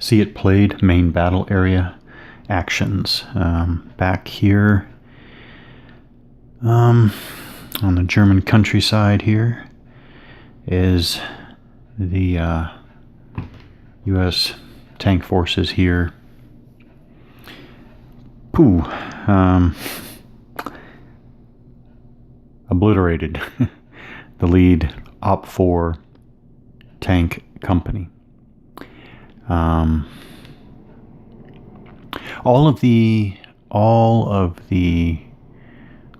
see it played. Main battle area actions. Back here on the German countryside here is the U.S. tank forces here. Obliterated the lead OPFOR tank company. All of the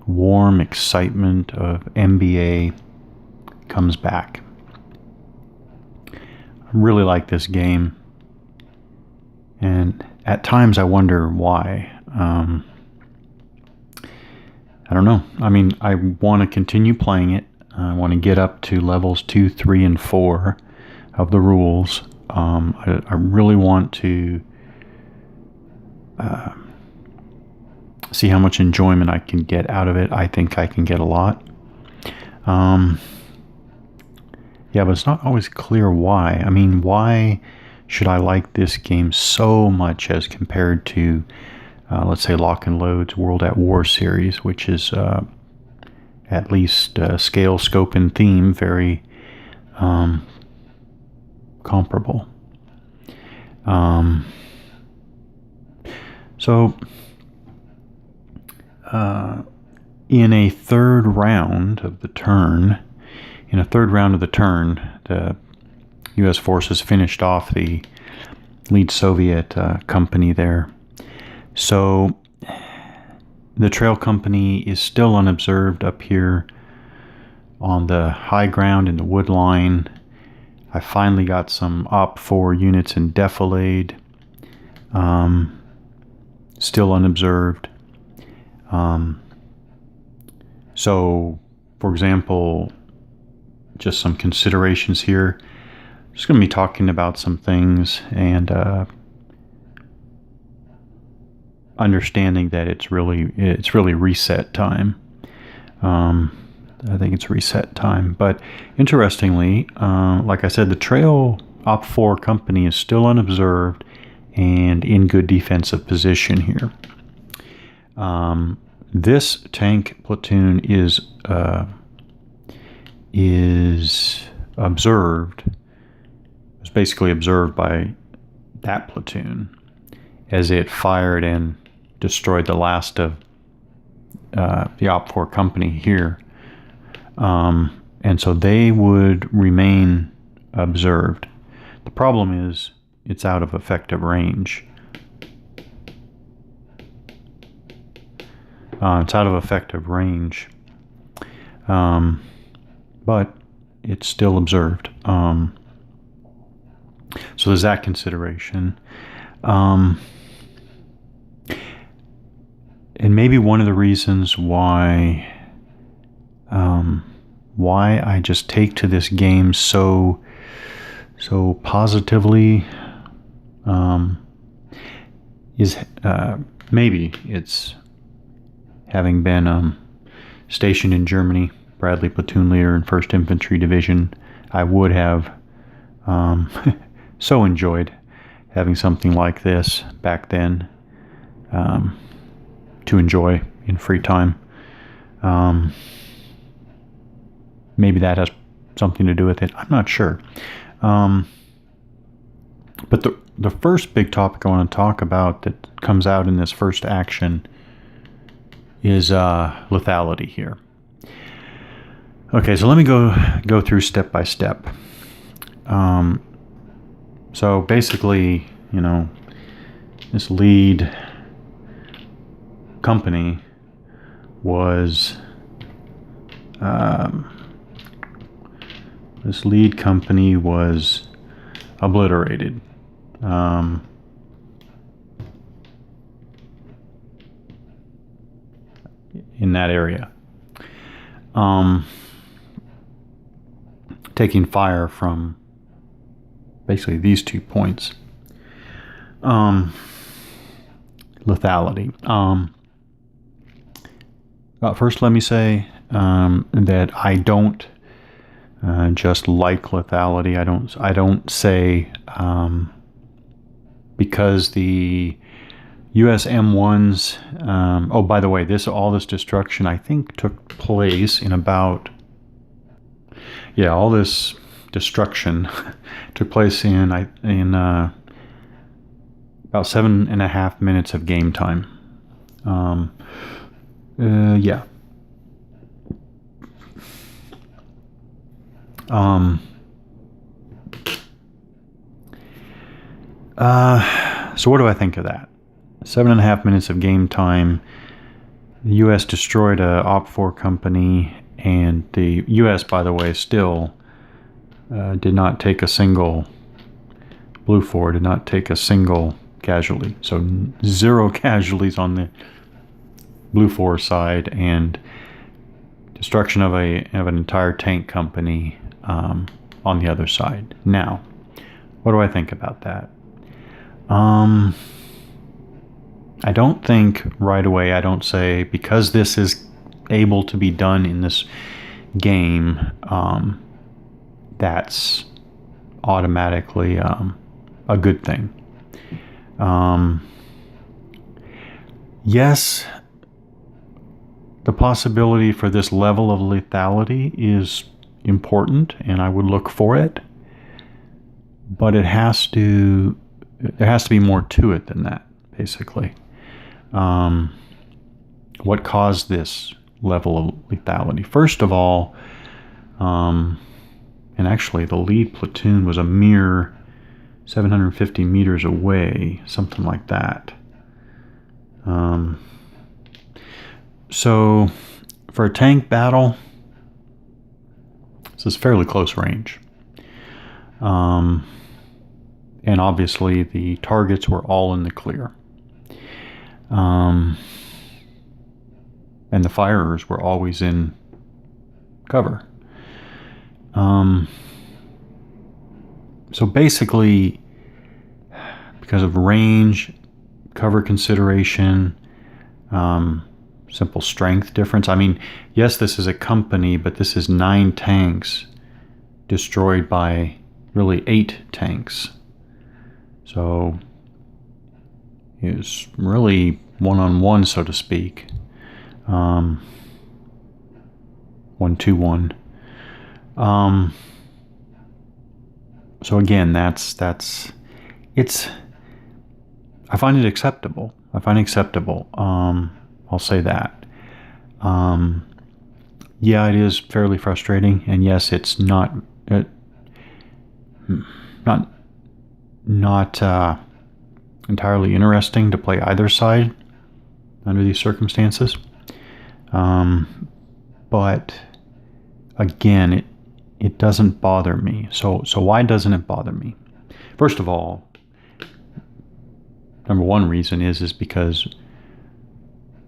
warm excitement of NBA comes back. I really like this game, and at times I wonder why. I don't know. I mean, I want to continue playing it. I want to get up to levels 2, 3, and 4 of the rules. I really want to see how much enjoyment I can get out of it. I think I can get a lot. Yeah, but it's not always clear why. I mean, why should I like this game so much as compared to, let's say, Lock and Load's World at War series, which is at least scale, scope, and theme very comparable. So in a third round of the turn, the U.S. forces finished off the lead Soviet company there. So the trail company is still unobserved up here on the high ground in the wood line. I finally got some OPFOR units in defilade, still unobserved. So, for example, just some considerations here. Just going to be talking about some things and understanding that it's really reset time. I think it's reset time. But interestingly, like I said, the trail OPFOR company is still unobserved and in good defensive position here. This tank platoon is observed. Was basically observed by that platoon as it fired and destroyed the last of the OPFOR company here. And so they would remain observed. The problem is it's out of effective range. It's out of effective range, but it's still observed. So there's that consideration. And maybe one of the reasons why I just take to this game so positively is maybe it's having been stationed in Germany, Bradley platoon leader in 1st Infantry Division. I would have so enjoyed having something like this back then to enjoy in free time. Maybe that has something to do with it. I'm not sure. But the first big topic I want to talk about that comes out in this first action is lethality here. Okay, so let me go through step by step. So basically, this lead company was obliterated. In that area. Taking fire from basically these 2 points. Lethality. First, let me say that I don't just like lethality. I don't say because the US M1s, oh, by the way, all this destruction, I think, took place in about, all this destruction took place in about 7.5 minutes of game time. Yeah. So what do I think of that? 7.5 minutes of game time. The U.S. destroyed a OPFOR company, and the U.S., by the way, still did not take a single, BLUFOR did not take a single casualty. So 0 casualties on the BLUFOR side, and destruction of an entire tank company on the other side. Now, what do I think about that? I don't think right away, I don't say, because this is able to be done in this game, that's automatically a good thing. Yes, the possibility for this level of lethality is important, and I would look for it, but there has to be more to it than that, basically. What caused this level of lethality? First of all, and actually the lead platoon was a mere 750 meters away, something like that. So for a tank battle, this is fairly close range. And obviously the targets were all in the clear. And the firers were always in cover. So basically, because of range, cover consideration, simple strength difference. I mean, yes, this is a company, but this is 9 tanks destroyed by really 8 tanks. So it's really one-on-one, so to speak. 1-2-1. So again, it's. I find it acceptable. I'll say that. Yeah, it is fairly frustrating, and yes, it's not entirely interesting to play either side under these circumstances. But again, it doesn't bother me. So why doesn't it bother me? First of all, number one reason is because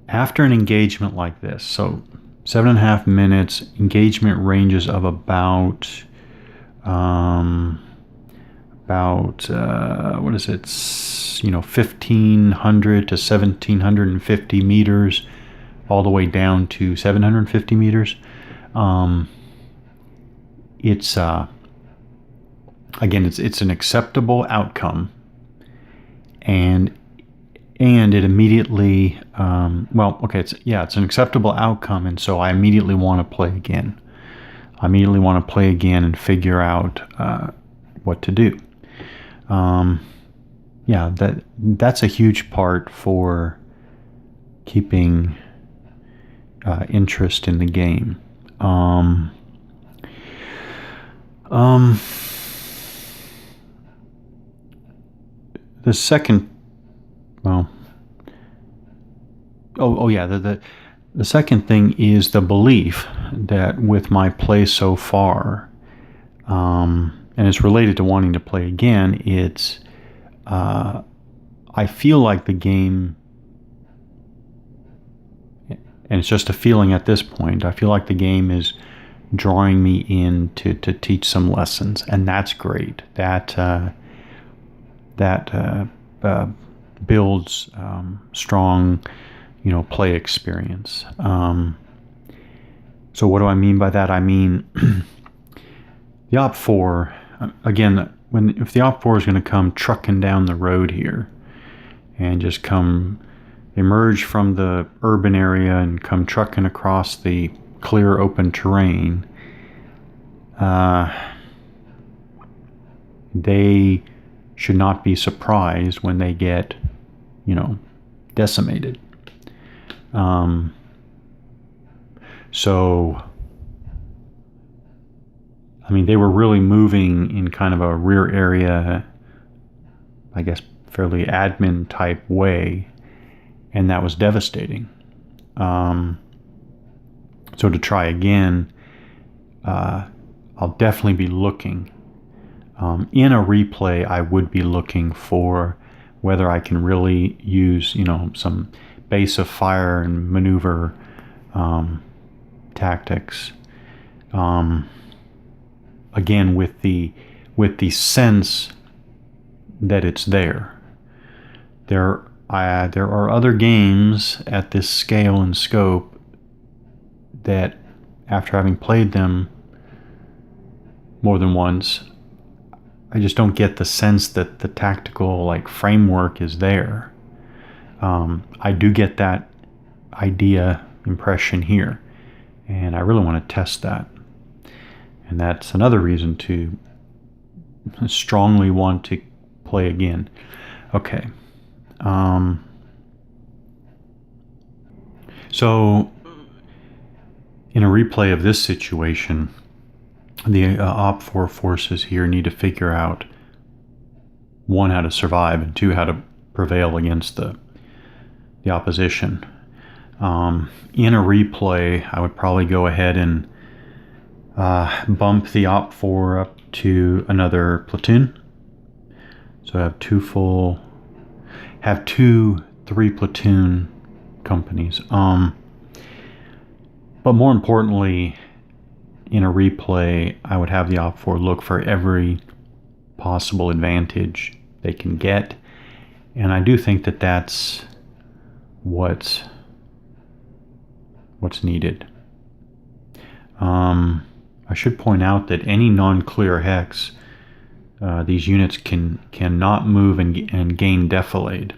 after an engagement like this, so 7.5 minutes, engagement ranges of about what is it? 1,500 to 1,750 meters, all the way down to 750 meters. It's again, it's an acceptable outcome, and it immediately it's an acceptable outcome, and so I immediately want to play again. I immediately want to play again and figure out what to do. That's a huge part for keeping interest in the game. The second, the second thing is the belief that with my play so far, and it's related to wanting to play again, it's I feel like the game, and it's just a feeling at this point, I feel like the game is drawing me in to teach some lessons, and that's great. That builds strong, play experience. So what do I mean by that? I mean, the OPFOR, again, if the Op-4 is going to come trucking down the road here and just come emerge from the urban area and come trucking across the clear open terrain, they should not be surprised when they get, decimated. So, I mean, they were really moving in kind of a rear area, I guess, fairly admin type way, and that was devastating. So to try again, I'll definitely be looking. In a replay, I would be looking for whether I can really use, some base of fire and maneuver tactics. Again, with the sense that it's there. There are other games at this scale and scope that, after having played them more than once, I just don't get the sense that the tactical framework is there. I do get that impression here, and I really want to test that. And that's another reason to strongly want to play again. Okay. So, in a replay of this situation, the Op-4 forces here need to figure out, one, how to survive, and two, how to prevail against the opposition. In a replay, I would probably go ahead and bump the Op-4 up to another platoon. So I have two 3-platoon companies. But more importantly, in a replay, I would have the Op-4 look for every possible advantage they can get. And I do think that that's what's needed. I should point out that any non-clear hex, these units cannot move and gain defilade.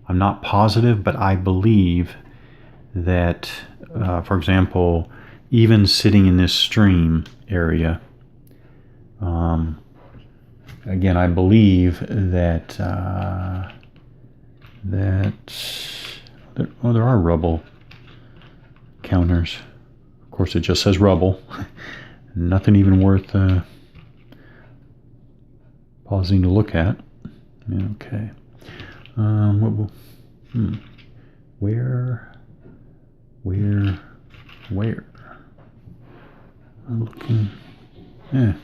I'm not positive, but I believe that, for example, even sitting in this stream area, again, I believe that there are rubble counters. Of course, it just says rubble. Nothing even worth pausing to look at. Okay. Where? I'm looking. Yeah.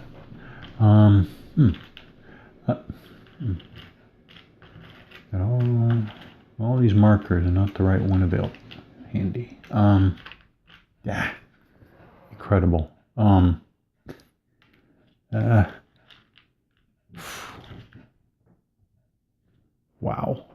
Got all these markers and not the right one available. Handy. Yeah. Incredible. Wow.